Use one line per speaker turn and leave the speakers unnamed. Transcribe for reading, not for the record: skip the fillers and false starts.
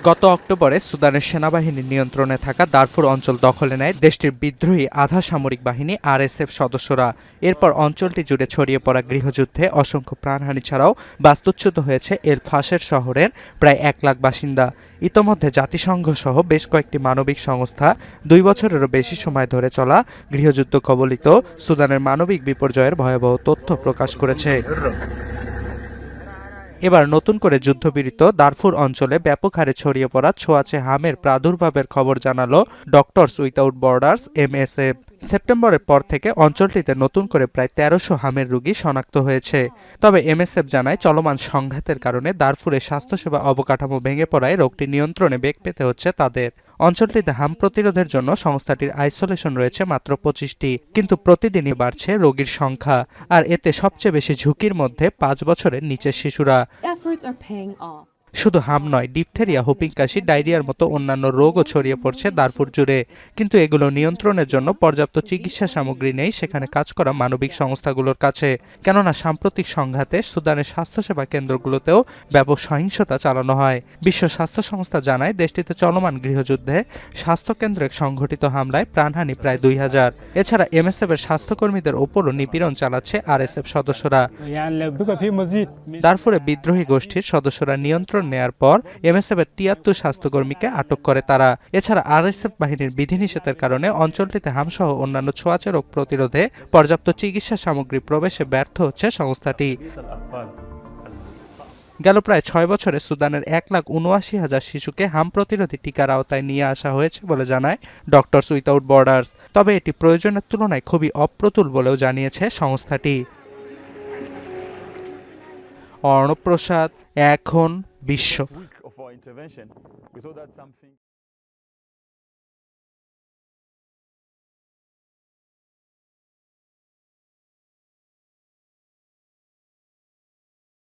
গত অক্টোবরে সুদানের সেনাবাহিনীর নিয়ন্ত্রণে থাকা দারফুর অঞ্চল দখলে নেয় দেশটির বিদ্রোহী আধা সামরিক বাহিনী আরএসএফ সদস্যরা। এরপর অঞ্চলটি জুড়ে ছড়িয়ে পড়া গৃহযুদ্ধে অসংখ্য প্রাণহানি ছাড়াও বাস্তুচ্যুত হয়েছে এল ফাশের শহরের প্রায় 1 লাখ বাসিন্দা। ইতোমধ্যে জাতিসংঘ সহ বেশ কয়েকটি মানবিক সংস্থা 2 বছরেরও বেশি সময় ধরে চলা গৃহযুদ্ধ কবলিত সুদানের মানবিক বিপর্যয়ের ভয়াবহ তথ্য প্রকাশ করেছে। এবার নতুন করে যুদ্ধবিরত দারফুর অঞ্চলে ব্যাপক হারে ছড়িয়ে পড়া ছোঁয়াচে হামের প্রাদুর্ভাবের খবর জানালো ডক্টরস উইথাউট বর্ডার্স এমএসএফ। সেপ্টেম্বরের পর থেকে অঞ্চলটিতে নতুন করে প্রায় 1300 হামের রোগী শনাক্ত হয়েছে। তবে এমএসএফ জানায় চলমান সংঘাতের কারণে দারফুরে স্বাস্থ্যসেবা অবকাঠামো ভেঙে পড়ায় রোগটি নিয়ন্ত্রণে বেগ পেতে হচ্ছে তাদের। অঞ্চলটিতে হাম প্রতিরোধের জন্য সংস্থাটির আইসোলেশন রয়েছে মাত্র 25টি, কিন্তু প্রতিদিনই বাড়ছে রোগীর সংখ্যা। আর এতে সবচেয়ে বেশি ঝুঁকির মধ্যে 5 বছরের নিচের শিশুরা। শুধু হাম নয়, ডিপথেরিয়া, হুপিং কাশি, ডায়রিয়ার মতো অন্যান্য রোগও ছড়িয়ে পড়ছে দারফুর জুড়ে। কিন্তু এগুলো নিয়ন্ত্রণের জন্য পর্যাপ্ত চিকিৎসা সামগ্রী নেই সেখানে কাজ করা মানবিক সংস্থাগুলোর কাছে। কেননা সাম্প্রতিক সংঘাতে সুদানের স্বাস্থ্যসেবা কেন্দ্রগুলোতেও ব্যাপক সহিংসতা চালানো হয়। বিশ্ব স্বাস্থ্য সংস্থা জানায় দেশটিতে চলমান গৃহযুদ্ধে স্বাস্থ্যকেন্দ্রে সংঘটিত হামলায় প্রাণহানি প্রায় 2000। এছাড়া এমএসএফ এর স্বাস্থ্যকর্মীদের ওপরও নিপীড়ন চালাচ্ছে আরএসএফ সদস্যরা। দারফুরে বিদ্রোহী গোষ্ঠীর সদস্যরা নিয়ন্ত্রণ নেয়ার পর এমএসএফ এর 73 স্বাস্থ্যকর্মীকে আটক করে তারা। এছাড়া আরএসএফ বাহিনীর বিধিনিষেধের কারণে অঞ্চলটিতে হামসহ অন্যান্য ছোঁয়াচে রোগ প্রতিরোধে পর্যাপ্ত চিকিৎসা সামগ্রী প্রবেশে ব্যর্থ হচ্ছে সংস্থাটি। গেল প্রায় 6 বছরে সুদানের 1,79,000 শিশুকে হাম প্রতিরোধী টিকার আওতায় নিয়ে আসা হয়েছে বলে জানায় ডক্টরস উইথাউট বর্ডার্স। তবে এটি প্রয়োজনের তুলনায় খুবই অপ্রতুল বলেও জানিয়েছে সংস্থাটি। অর্ণব প্রসাদ, এখন বিশ্ব।